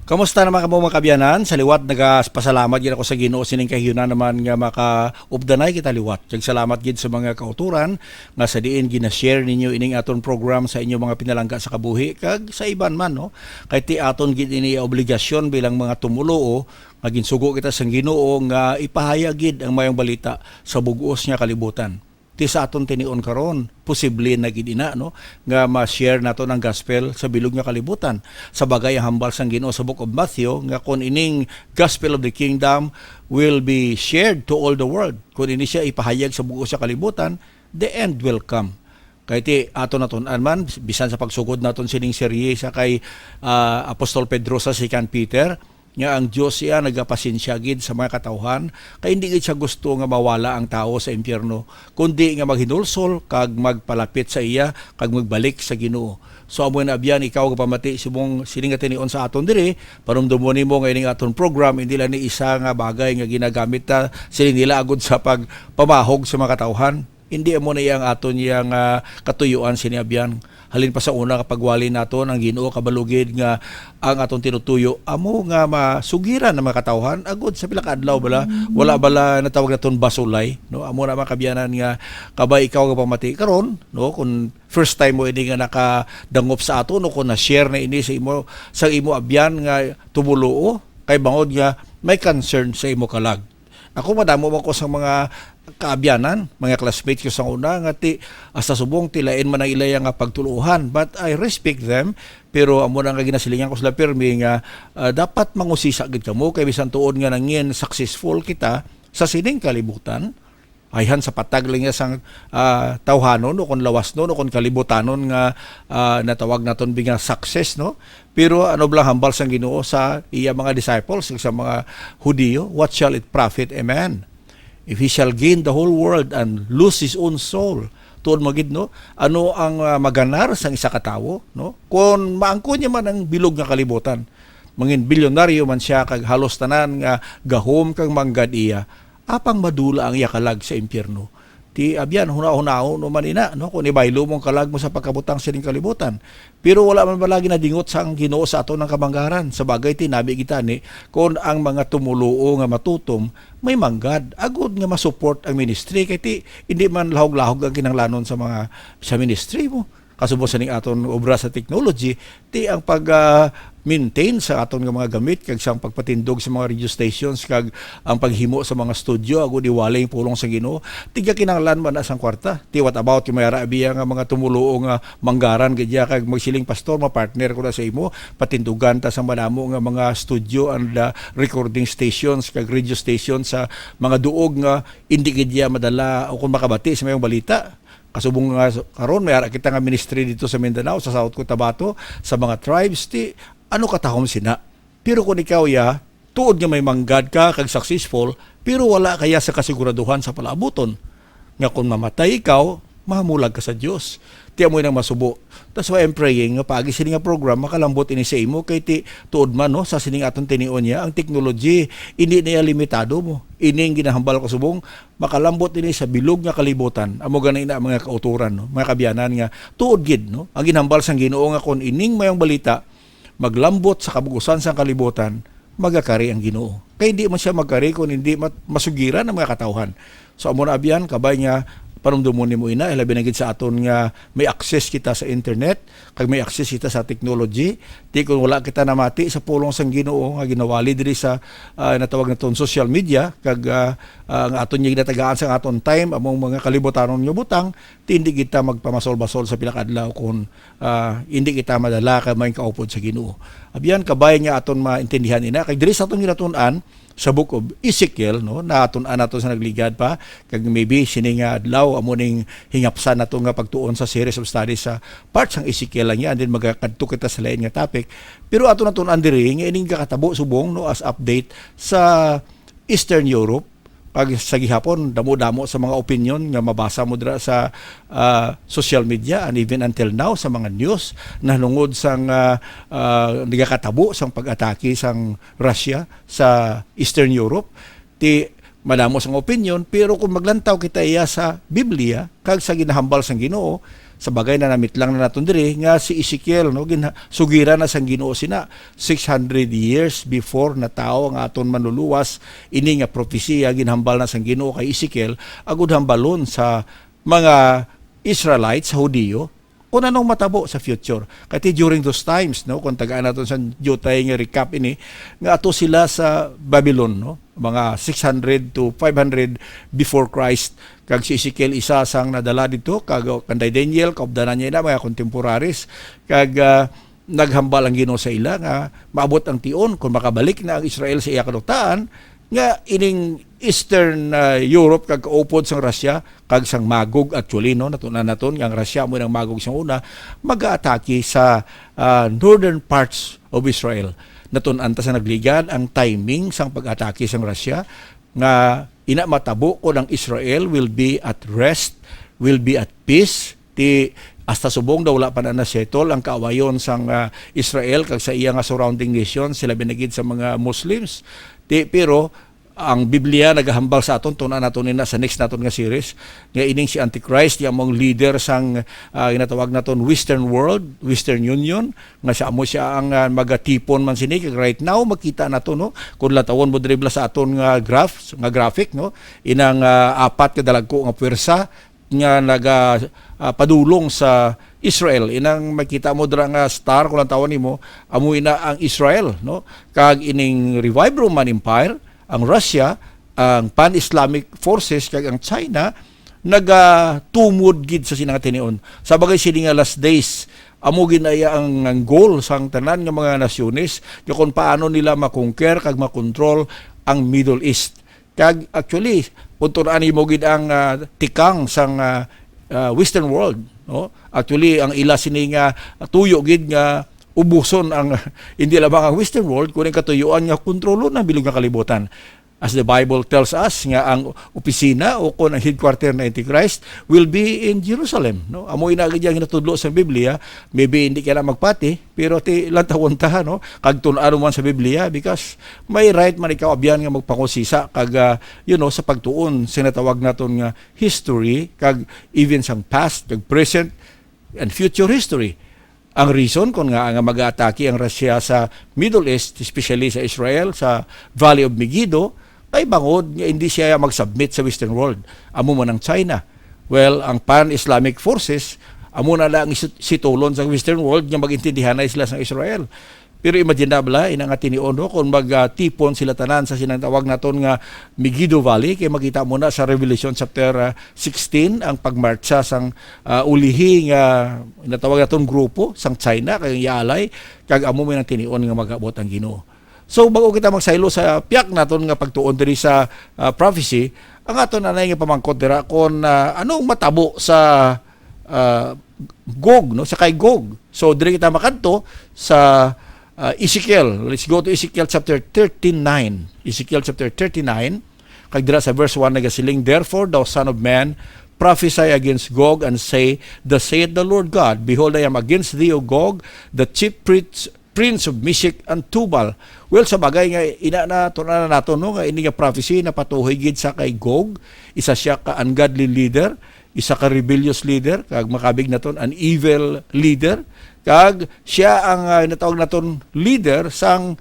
Kamusta naman ka mo mga kabyanan? Sa liwat, nagpasalamat gid ako sa Ginoo sining kahiuna naman nga maka-updanay kita liwat. Kag salamat gid sa mga kauturan nga sa diin gina-share ninyo ining aton program sa inyo mga pinalangga sa kabuhi kag sa iban man no. Kay ti aton gid ini obligasyon bilang mga tumuluo nga ginsugo kita sa Ginoo nga ipahayag gid ang mayong balita sa bug-os nga kalibutan. Ti sa aton tinion karon posible na gid ina no nga ma-share nato ang gospel sa bilog nga kalibutan sa bagay ang hambal sang Ginoo sa Book of Matthew nga kun ining gospel of the kingdom will be shared to all the world, kun ini siya ipahayag sa bug-os sa kalibutan, the end will come. Kay ti aton natun-an man bisan sa pagsugod naton sining serye sa kay Apostol Pedro sa 2 Peter nga ang Dios siya nagapasensya gid sa mga katawhan kay hindi gid siya gusto nga mawala ang tao sa impyerno kundi nga maghinulsol kag magpalapit sa iya kag magbalik sa Ginoo. So amo na abyan ikaw nga pamati subong sining nga tinion sa aton diri parumdumon nimo nga ining aton program hindi lang ni isa nga bagay nga ginagamit ta sining nila agud sa pagpamahog sa mga katawhan. Hindi mo na iyang aton yang katuyuan siniabyan. Halin pa sa una kapag wali naton ang Ginoo kabalugid nga ang aton tinutuyo amo nga masugiran ng mga katawhan agud sa pila ka adlaw bala wala bala natawag naton basulay no amo na makabyanan nga kabay ikaw nga pamati karon no kung first time mo ini nga nakadangop sa aton no kung na-share na ini sa imo abyan nga tumuluo kay bangod nga may concern sa imo kalag. Ako madamo man ko sa mga kaabyanan, mga classmates ko sa una nga ti hasta subong tilain man ang ilaya nga pagtuluhan, but I respect them pero amo na nga ginasilingan ko sila pirmi nga dapat mangusisa gid kamo kay bisan tuod nga nangin successful kita sa sining kalibutan ayhan sa patag lang sang tawhanon o kon lawas no o kon kalibutanon nga natawag naton binga success no. Pero ano blang hambal sang Ginoo sa iya mga disciples sa mga Hudiyo, what shall it profit a man if he shall gain the whole world and lose his own soul? Tuon magid no, ano ang maganar sang isa ka tawo no kung maangko niya man ang bilog nga kalibutan, mangin bilyonaryo man siya kag halos tanan nga gahom kang manggad iya, apang madula ang iya kalag sa impyerno. Ti abyan huna-hunao no man ina no kun ibaylo mong kalag mo sa pagkabutang sining kalibutan. Pero wala man balagi na dingot sa ang Ginoo sa aton ng kabanggaran. Sa bagay tinabi kita ni kun ang mga tumuluo nga matutom may manggad agud nga masupport ang ministry kay ti hindi man lahog-lahog ang kinahanglanon sa ministry mo. Kasubos sa ning aton obra sa technology ti ang pag maintain sa aton nga mga gamit kag sang pagpatindog sa mga radio stations kag ang paghimo sa mga studio agud iwalay pulong sa Ginoo tiga kinahanglan man sang kwarta ti what about yung mayara biya nga mga tumuluo nga manggaran gidya kag magsiling pastor ma-partner ko na sa imo patindugan ta sa manamo nga mga studio and recording stations kag radio stations sa mga duog nga indi gidya madala o kung makabati sa mayong balita. Kasubong nga karon may ara kita nga ministry dito sa Mindanao sa South Cotabato sa mga tribes ti ano katahom sina. Pero kung ikaw ya tuod nga may manggad ka kag successful pero wala kaya sa kasiguraduhan sa palabuton nga kung mamatay ikaw mahamulag ka sa Dios. Ti amoy nang masubo. That's why I'm praying nga paagi sining nga program makalambot ini sa imo kay ti tuod man no sa sining aton tinion niya ang technology hindi niya limitado mo. Ining ginahambal ko subong makalambot ini sa bilog nga kalibutan. Amo gani na mga kauturan no, mga kabyanan nga tuod gid no. Ang ginahambal sang Ginoo nga kon ining mayong balita maglambot sa kabugusan sang kalibutan magakari ang Ginoo. Kay hindi man siya magkari kung hindi masugiran ng mga katawhan. So amo na abyan kabay nga panumdumon nimo ina labi na gid sa aton nga may access kita sa internet kag may access kita sa technology di kung wala kita namati sa pulong sang Ginoo nga ginawali diri sa natawag naton social media kag ang aton nga ginatagaan sa aton time among mga kalibutanon nga butang hindi kita magpamasol-basol sa pila ka adlaw kung hindi kita madala ka may kaupod sa Ginoo. Abyan kabay nga aton maintindihan ina kag diri sa aton ginatun-an sa Book of Ezekiel no naton-an naton sa nagligad pa kag maybe sining adlaw amo ning hingapsan nato nga pagtuon sa series of studies sa parts sang Ezekiel lang yan din magakadto kita sa lain nga topic pero aton natun-an diri nga ining kakatabo subong no as update sa Eastern Europe pag sa gihapon damo-damo sa mga opinion nga mabasa mo dira sa social media and even until now sa mga news nahnungod sang nagakatabo sang pag-atake sang Russia sa Eastern Europe ti madamo sang opinion pero kung maglantaw kita iya sa Biblia kag sa ginahambal sang Ginoo sa bagay na namit lang na naton diri nga si Ezekiel no sugira na sang Ginoo sina 600 years before na tao nga aton manluluwas ini nga propesiya ginhambal na sang Ginoo kay Ezekiel agud hambalon sa mga Israelites sa Hudiyo kung anong matabo sa future. Kaya during those times, no, kung tagaan natin sa jutay nga recap ini, nga ato sila sa Babylon, no, mga 600 to 500 before Christ. Kag si Ezekiel isa sang nadala dito, kag kanday Daniel, kaupdanan niya na mga contemporaries, kag naghambal ang Ginoo sa ila nga maabot ang tion kung makabalik na ang Israel sa iya kadutaan nga ining Eastern Europe kag kaupod sang Russia kag sang Magog actually no natunan naton nga ang Russia mo nang Magog sang una mag-aatake sa northern parts of Israel. Natun-an ta sa nagligad ang timing sang pag-atake sang Russia nga ina matabo ko ng Israel will be at rest, will be at peace. Ti hasta subong daw wala pa na settle ang kaawayon sang Israel kag sa iya nga surrounding nation sila binagid sa mga Muslims. Pero ang Biblia nagahambal sa aton tunan naton na sa next naton nga series nga ining si Antichrist yang mong leader sang ginatawag naton Western world, Western Union nga siya ang magatipon man sini kag right now makita nato no kun latawon mo dribla sa aton nga graphic no inang apat ka dalagko nga pwersa nga padulong sa Israel inang makita mo dira nga star kung tawon nimo amoy na ang Israel no kag ining revived Roman Empire ang Russia ang pan-Islamic forces kag ang China nagatumod gid sa sinang tinion sa bagay sini nga last days amo ginaya ang goal sang tanan nga mga nasyones kung paano nila makonquer kag makontrol ang Middle East kag actually punturan mo gid ang tikang sang Western world no actually ang ila sini nga tuyo gid nga ubuson ang hindi lamang ang Western world kuning katuyuan nga kontrolo ng bilog nga kalibutan. As the Bible tells us nga ang opisina o kon ang headquarter na Antichrist will be in Jerusalem no amoy na gid yang natudlo sa Biblia maybe hindi kaya magpati pero ti lantawon ta no kag tun-ano man sa Biblia because may right man ikaw abyan nga magpangusisa kag sa pagtuon sinatawag naton nga history kag even sang past kag present and future history. Ang reason kung nga mag-aatake ang Russia sa Middle East, especially sa Israel, sa Valley of Megiddo, ay bangod nga hindi siya mag-submit sa Western world. Amo man ang China. Well, ang pan-Islamic forces, amo na lang situlon sa Western world nga magintindihan na sila sa Israel. Pero imaginable inang atinion kung magtipon sila tanan sa sinatawag naton nga Megiddo Valley kay makita mo na sa Revelation chapter 16 ang pagmarcha sang ulihi nga natawag naton grupo sang China kay yalay kag amo man ang tinion nga magabot ang Ginoo. So bago kita magsaylo sa piyak naton nga pagtuon diri sa prophecy, ang aton anay nga pamangkot dira kon anong matabo sa Gog no sa kay Gog. So diri kita makadto sa Ezekiel. Let's go to Ezekiel chapter 39. Ezekiel chapter 39. Kag dira sa verse 1 nagasiling, "Therefore, thou son of man, prophesy against Gog and say, Thus saith the Lord God, Behold, I am against thee, O Gog, the chief prince of Meshech and Tubal." Well, sa bagay nga ina na tunan na nato no nga ini nga prophecy na patuhoy gid sa kay Gog, isa siya ka ungodly leader, isa ka rebellious leader, kag makabig naton an evil leader. Kag siya ang natawag naton leader sang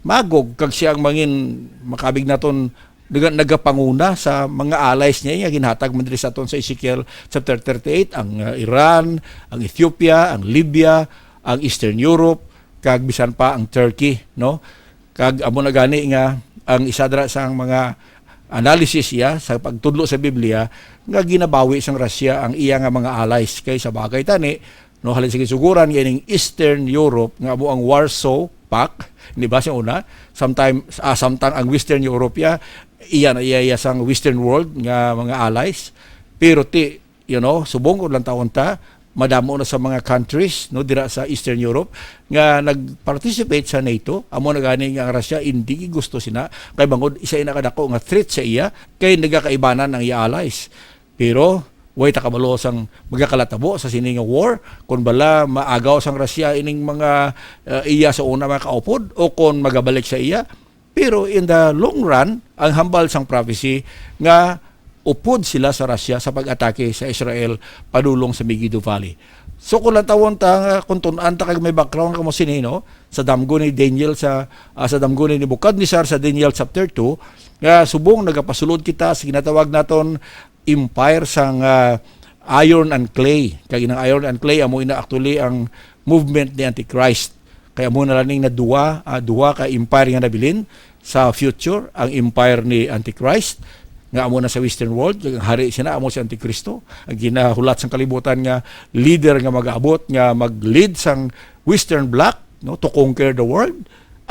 Magog kag siya ang mangin makabig naton nagapanguna sa mga allies niya nga ginhatag man diri sa aton sa Ezekiel chapter 38 ang Iran, ang Ethiopia, ang Libya, ang Eastern Europe kag bisan pa ang Turkey no kag amo na gani nga ang isa dira sang mga analysis iya sa pagtudlo sa Biblia nga ginabawi sang Russia ang iya nga mga allies kay sa bagay tani no halin sige suguran ining Eastern Europe nga amo ang Warsaw Pact ni ba siya una samtang ang Western Europe iya sang Western world nga mga allies pero subong ko lang taon ta madamo na sa mga countries no dira sa Eastern Europe nga nag-participate sa NATO amo na gani nga ang Russia hindi gusto sina kay bangod isa ina kadako nga threat sa iya kay nagakaibanan ang iya allies pero way takabalo sang magakalatabo sa sining war kung bala maagaw sang Russia ining mga iya sa una mga kaupod o kung magabalik sa iya pero in the long run ang hambal sang prophecy nga upod sila sa Russia sa pag-atake sa Israel padulong sa Megiddo Valley. So kung tawon ta kung tunan ta kag may background kamo sinino sa damgo ni Daniel sa damgo ni Nebuchadnezzar sa Daniel chapter 2 nga subong nagapasulod kita sa ginatawag naton empire sang iron and clay. Kay ng iron and clay amo ina actually ang movement ni Antichrist. Kaya mo na lang na duwa ka empire nga nabilin sa future ang empire ni Antichrist nga amo na sa western world, ang hari siya na amo si Antikristo, ang ginahulat sang kalibutan nga leader nga mag-aabot nga mag-lead sang western bloc no to conquer the world.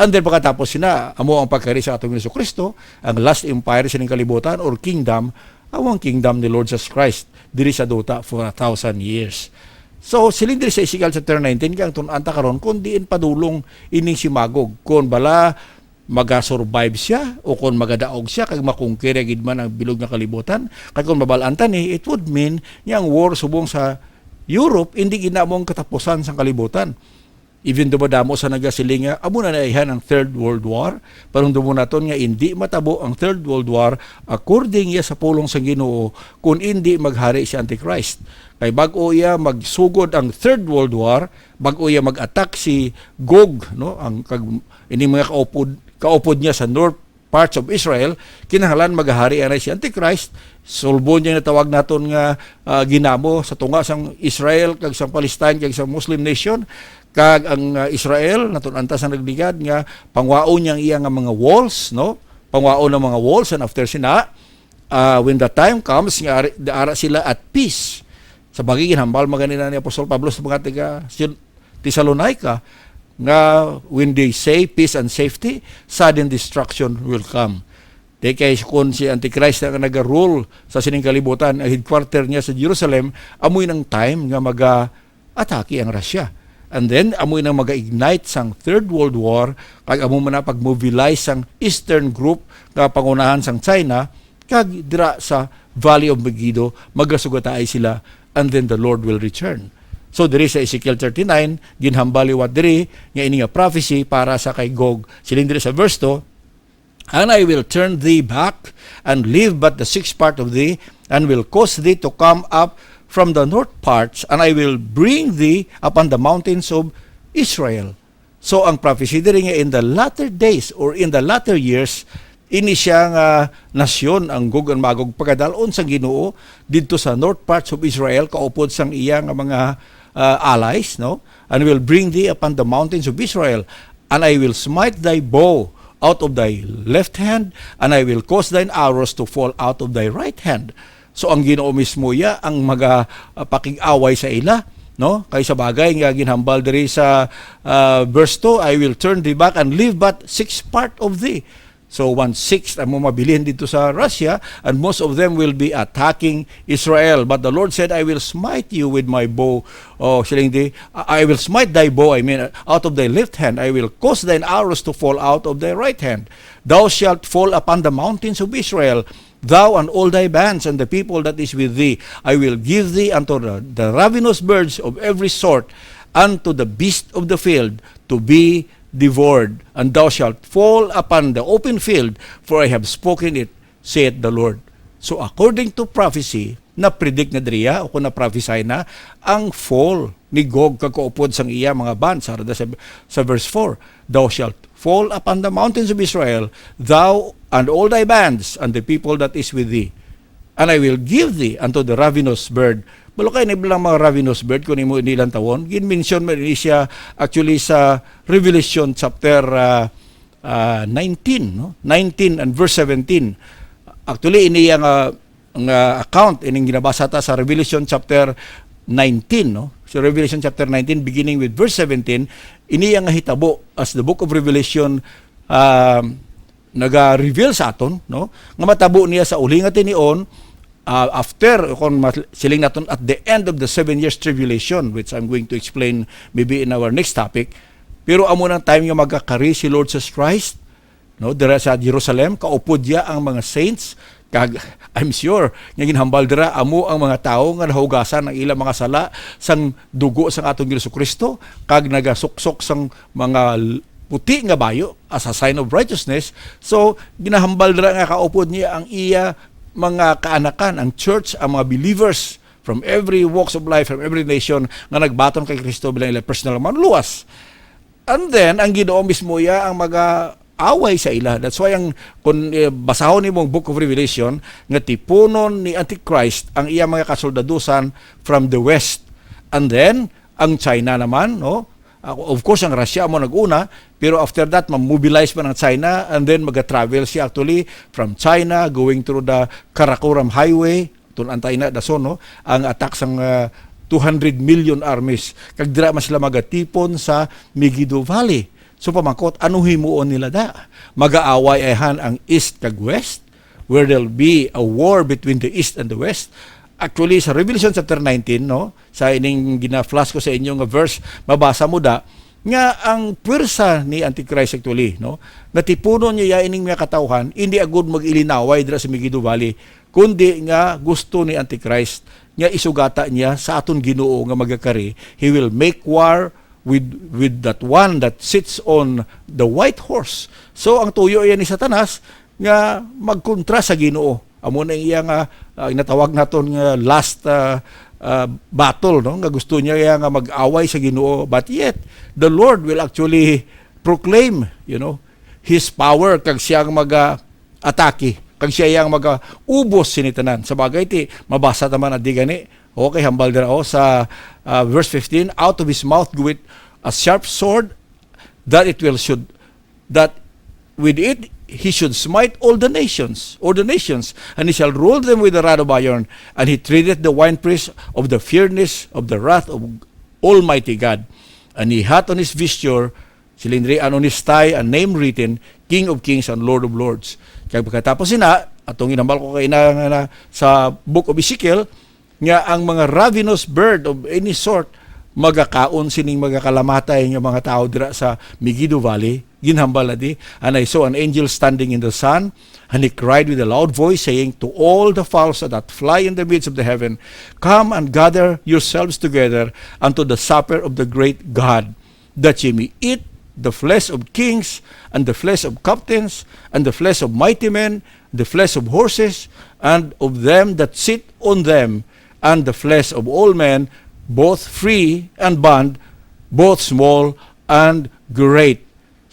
And then pagkatapos sina amo ang pagkari sa atong Jesucristo, ang last empire sining kalibutan or kingdom, ang kingdom ni Lord Jesus Christ diri sa duta for 1,000 years. So siling diri sa Ezekiel chapter 19 kang tun-anta karon kun diin padulong ining si Magog kun bala maga-survive siya o kung magadaog siya kag makungkira gid man ang bilog nga kalibutan kag kung mabalantan ni it would mean nga ang war subong sa Europe hindi ginamong katapusan sa kalibutan. Even do madamo sa nagasilinga amo na naihan ang Third World War parang dumo naton nga hindi matabo ang Third World War according ya sa pulong sa Ginoo kung hindi maghari si Antichrist. Kay bag-o iya magsugod ang Third World War, bag-o iya mag-attack si Gog no ang ini mga kaupod niya sa north parts of Israel, kinahanglan maghari anay si Antichrist. Sulbo niya natawag naton nga ginamo sa tunga sang Israel kag sang Palestine kag sang Muslim nation kag ang Israel naton antas ang nagligad nga pangwaon niya iya nga mga walls no, pangwaon ng mga walls and after sina when the time comes nga ara sila at peace. Sa bagay ginhambal maganina ni Apostol Pablo sa mga taga Thessalonica nga when they say peace and safety, sudden destruction will come. Di kay kung si Antichrist na nag-rule sa sining kalibutan, ang headquarter niya sa Jerusalem, amoy ng time nga maga-atake ang Russia. And then, amoy nang maga-ignite sang Third World War, kag amo man na pag-mobilize sang Eastern Group nga pangunahan sang China, kag dira sa Valley of Megiddo, magasugatay sila, and then the Lord will return. So diri sa Ezekiel 39 ginhambaliwat diri nga ini nga prophecy para sa kay Gog. Siling diri sa verse 2, and I will turn thee back and leave but the sixth part of thee and will cause thee to come up from the north parts and I will bring thee upon the mountains of Israel. So ang prophecy diri nga in the latter days or in the latter years ini siya nga nasyon ang Gog and Magog pagkadalon sa Ginoo didto sa north parts of Israel kaupod sang iya nga mga allies no, and will bring thee upon the mountains of Israel and I will smite thy bow out of thy left hand and I will cause thine arrows to fall out of thy right hand. So ang Ginoo mismo ya ang pakig-away sa ila no, kay sa bagay nga ginhambal diri sa verse 2, I will turn thee back and leave but sixth part of thee. So 1/6 ang mabilin dito sa Russia and most of them will be attacking Israel. But the Lord said, I will smite you with my bow. I will smite thy bow, out of thy left hand. I will cause thine arrows to fall out of thy right hand. Thou shalt fall upon the mountains of Israel, thou and all thy bands and the people that is with thee. I will give thee unto the ravenous birds of every sort, unto the beast of the field, to be devoured, and thou shalt fall upon the open field, for I have spoken it, saith the Lord. So according to prophecy, na-predict na diriya o kung na-prophesy na ang fall ni Gog kakaupod sang iya mga bands sa verse 4. Thou shalt fall upon the mountains of Israel, thou and all thy bands and the people that is with thee. And I will give thee unto the ravenous bird. Balo kay nibilang mga ravenous bird kung imo nilang tawon. Gin-mention man siya actually sa Revelation chapter 19, no? 19 and verse 17. Actually ini ang account ining ginabasa ta sa Revelation chapter 19, no? So Revelation chapter 19 beginning with verse 17, ini ang hitabo as the book of Revelation naga-reveal sa aton, no? Nga matabo niya sa uli nga tinion after kung siling naton at the end of the 7 years tribulation, which I'm going to explain maybe in our next topic. Pero amo nang time nga magkakari si Lord Jesus Christ, no, dira sa Jerusalem, kaupod dia ang mga saints, kag I'm sure nga ginhambal dira amo ang mga tawo nga nahugasan ang ilang mga sala sang dugo sang atong Jesucristo, kag nagasuksok sang mga puti nga bayo as a sign of righteousness. So ginahambal dira nga kaupod niya ang iya mga kaanakan, ang church, ang mga believers from every walks of life, from every nation nga nagbaton kay Kristo bilang ilang personal manluwas. And then, ang Ginoo mismo ang away sa ila. That's why kung basahon ni mong Book of Revelation, nga tipunon ni Antichrist ang iya mga kasoldadusan from the west. And then, ang China naman, no? Of course, ang Russia mo nag-una, pero after that, mamobilize pa ng China and then mag-travel siya actually from China going through the Karakoram Highway, antay na dason, no? Ang attack sang 200 million armies. Kag dira man sila magatipon sa Megiddo Valley. So pamangkot, ano himuon nila da? Mag-aaway ayhan ang east kag west, where there'll be a war between the east and the west. Actually, sa Revelation chapter 19, no, sa ining gina-flash ko sa inyo nga verse, mabasa mo da, nga ang pwersa ni Antichrist actually, no, natipuno niya ining mga katawhan, hindi agud mag-ilinaway dira sa Megiddo Valley, kundi nga gusto ni Antichrist nga isugata niya sa aton Ginoo nga magakari. He will make war with that one that sits on the white horse. So ang tuyo yan ni Satanas nga magkontra sa Ginoo. Amo na iya nga natawag naton nga last battle, no, nga gusto niya nga mag-away sa Ginoo, but yet the Lord will actually proclaim, his power kag siyang mag-atake, kag siya yang mag-ubos sinitanan. Sa bagay ti mabasa naman adi gani. Okay, hambal dira sa verse 15, out of his mouth goeth a sharp sword, that with it he should smite all the nations, and he shall rule them with a rod of iron, and he treateth the winepress of the fierceness of the wrath of Almighty God. And he hath on his vesture, silindrian on his thigh, a name written, King of Kings and Lord of Lords. Kaya pagkatapos atong inambal ko kay na sa Book of Ezekiel, nga ang mga ravenous bird of any sort magakaon sining magakalamatay nga mga tao dira sa Megiddo Valley. Ginhambal na di. And I saw an angel standing in the sun, and he cried with a loud voice, saying to all the fowls that fly in the midst of the heaven, come and gather yourselves together unto the supper of the great God, that ye may eat the flesh of kings, and the flesh of captains, and the flesh of mighty men, the flesh of horses, and of them that sit on them, and the flesh of all men, both free and bond, both small and great.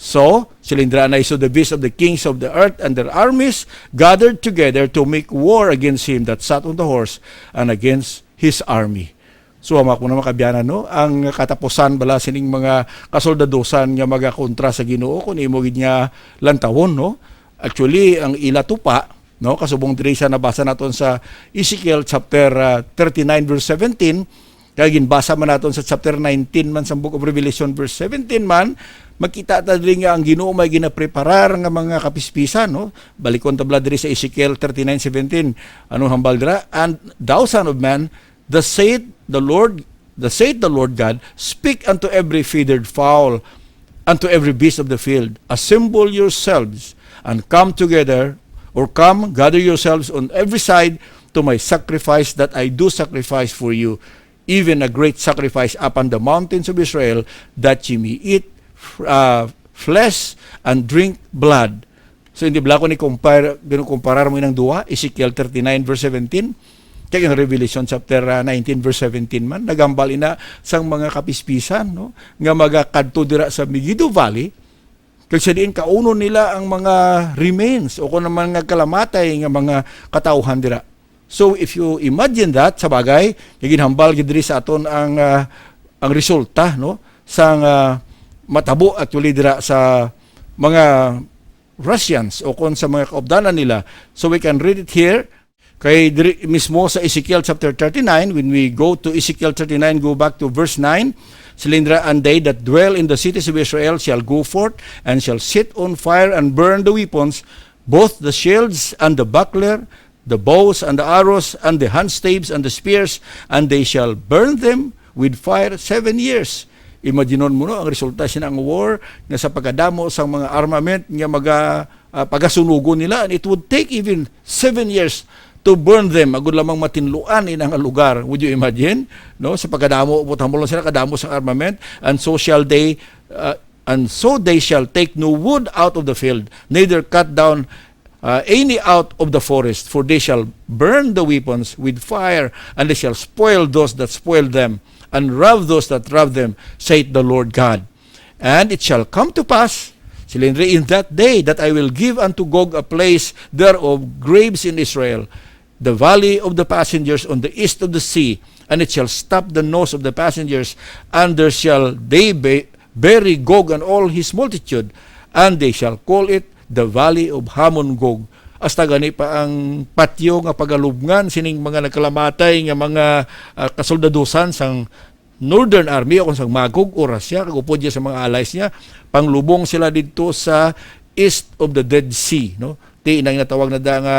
So, silindra na iso the beast of the kings of the earth and their armies gathered together to make war against him that sat on the horse and against his army. So, hamak mo naman kabyanan, no? Ang katapusan bala sining mga kasoldadosan nga magakontra sa Ginoo kung imo gid nga lantawon, no? Actually, ang ilatupa, no, kasubong diri sa nabasa naton sa Ezekiel chapter 39 verse 17, kaya ginbasa man naton sa chapter 19 man sa Book of Revelation verse 17 man, makita ta diri nga ang Ginoo may ginapreparar nga mga kapispisan, no? Balikon tabla diri sa Ezekiel 39:17. Ano hambal dira? And thou, son of man, thus saith the Lord God, speak unto every feathered fowl, unto every beast of the field, assemble yourselves and come together, or come, gather yourselves on every side to my sacrifice that I do sacrifice for you, even a great sacrifice upon the mountains of Israel, that ye may eat flesh and drink blood. So hindi bala ko ni kumparar mo ng duwa, Ezekiel 39 verse 17, kaya ang Revelation chapter 19 verse 17 man, nagambal ina sang mga kapispisan, no, nga magakadto dira sa Megiddo Valley, kag sa diin kauno nila ang mga remains o kung naman nga kalamatay nga mga katawhan dira. So if you imagine that, sa bagay, ginhambal gid diri sa aton ang resulta, no, sang matabo actually dira sa mga Russians o kon sa mga kaupdanan nila. So we can read it here kay diri mismo sa Ezekiel chapter 39. When we go to Ezekiel 39, go back to verse 9. Silindra, and they that dwell in the cities of Israel shall go forth and shall sit on fire and burn the weapons, both the shields and the buckler, the bows and the arrows and the handstaves and the spears, and they shall burn them with fire 7 years. Imaginon mo no, ang resulta siya ng war nga sa pagkadamo sa mga armament nga pagasunugo nila, and it would take even 7 years to burn them. Agud lamang matinluan in ang lugar. Would you imagine? No, sa pagkadamo lang sila kadamo sa armament, and so they shall take no wood out of the field, neither cut down any out of the forest, for they shall burn the weapons with fire, and they shall spoil those that spoil them, and rob those that rob them, saith the Lord God. And it shall come to pass, silindri, in that day, that I will give unto Gog a place thereof graves in Israel, the valley of the passengers on the east of the sea, and it shall stop the nose of the passengers, and there shall they bury Gog and all his multitude, and they shall call it the valley of Hamon Gog. Hasta gani pa ang patyo nga pagalubngan sining mga nagkalamatay nga mga kasoldadusan sang Northern Army o kung sang Magog o Russia, kagupod niya sa mga allies niya, panglubong sila dito sa east of the Dead Sea, no? Di nang natawag na da nga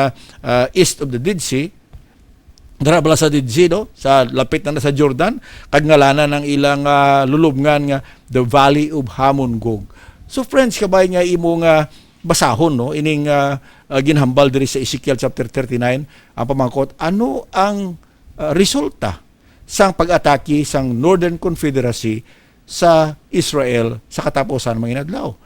east of the Dead Sea, dara bala sa Dead Sea, no? Sa lapit na sa Jordan, kag ngalanan ng ilang lulubngan nga the Valley of Hamon Gog. So friends, kabay nga imo nga basahon, no, ining ginhambal diri sa Ezekiel chapter 39 ang pamangkot, ano ang resulta sang pag-atake sang Northern Confederacy sa Israel sa katapusan mga inadlaw.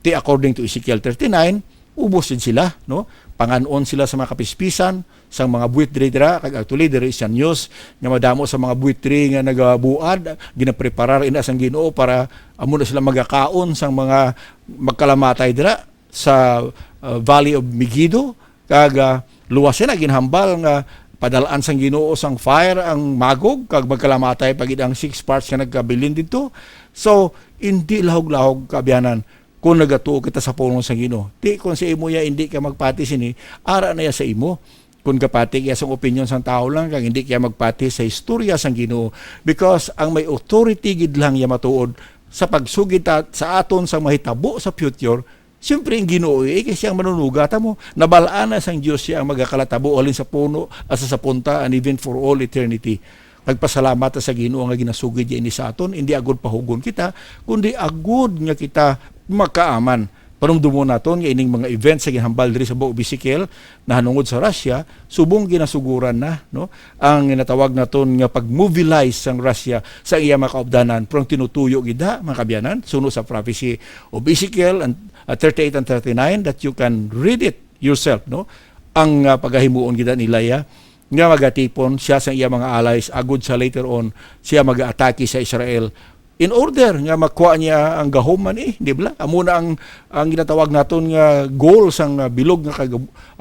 Ti according to Ezekiel 39, ubos din sila, no, panganon sila sa mga kapispisan sang mga buwitri dira, kag actually diri sa news nga madamo sa mga buwitri nga nagabuad ginapreparar ina sang Ginoo para amo na sila magakaon sang mga magkalamatay dira sa Valley of Megiddo, kag luwas na ginhambal nga padalaan sang Ginoo sang fire ang Magog, kag magkalamatay pagid ang 6 parts nga nagkabilin dito. So hindi lahog-lahog kaabyanan kung nagatuo kita sa pulong sang Ginoo. Di kung sa imo ya hindi ka magpati sini, ara na ya sa imo. Kung kapati kaya sang opinion sang tao lang, kag hindi kaya magpati sa istorya sang Ginoo, because ang may authority gid lang ya matuod sa pagsugid sa aton sang mahitabo sa future. Siyempre, ang Ginoo kasi ang manunugata mo, nabalaan na sang Diyos siya ang magakalatabo alin sa puno asa sa punta and even for all eternity. Nagpasalamat sa Ginoo nga ginasugid niya ini sa aton, hindi agud pahugon kita, kundi agud nga kita makaaman. Panumdumo naton nga ining mga events sa ginhambal diri sa buong Ezekiel na hanungod sa Russia, subong ginasuguran na, no, ang natawag naton nga pag-mobilize sang Russia sa iya makaupdanan, pero tinutuyo gida mga kabyanan suno sa prophecy of Ezekiel and 38 and 39 that you can read it yourself, no, ang pagahimuon gida nila ya nga magatipon siya sa iya mga allies agud sa later on siya mag-atake sa Israel in order nga makuha niya ang gahuman, di ba? Amo na ang ginatawag naton nga goal sang bilog nga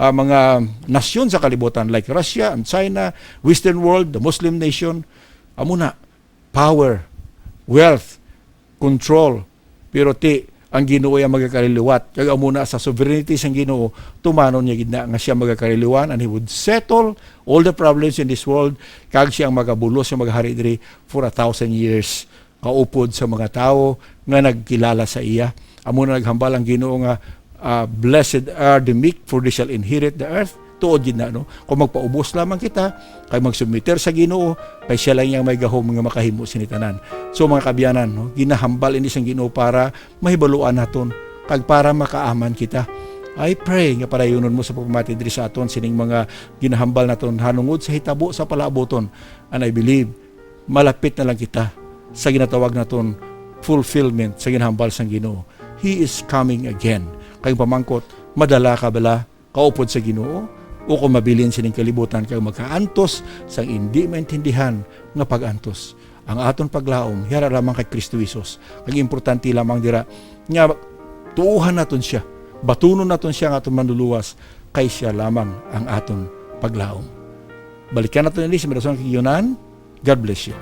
mga nasyon sa kalibutan like Russia and China, Western world, the Muslim nation. Amo na power, wealth, control. Pero ang Ginoo ay magakariliwat. Kag amo na sa sovereignty sang Ginoo, tumanon niya gid na nga siya magakariliwan, and he would settle all the problems in this world, kag siya ang magabulos siya maghari diri for 1,000 years. Kaupod sa mga tao nga nagkilala sa iya. Amo na naghambal ang Ginoo nga blessed are the meek, for they shall inherit the earth. Tuod gid na, no? Kung magpaubos lamang kita kay magsubmiter sa Ginoo, kay siya lang yang may gahom nga makahimo sinitanan. So mga kabyanan, no, ginahambal ini sang Ginoo para mahibaluan naton kag para makaaman kita. I pray nga padayonon mo sa pagpamati diri sa aton sining mga ginahambal naton hanungod sa hitabo sa palaaboton. And I believe malapit na lang kita sa ginatawag naton fulfillment sa ginahambal sang Ginoo. He is coming again. Kay pamangkot, madala ka bala kaupod sa Ginoo o kung mabilin sining kalibutan kay magkaantos sang hindi maintindihan nga pagantos. Ang aton paglaom yara lamang kay Kristo Jesus. Ang importante lamang dira nga tuuhan naton siya, batunon naton siya nga aton manluluwas, kay siya lamang ang aton paglaom. Balikan naton ini sa medasong kigyonan. God bless you.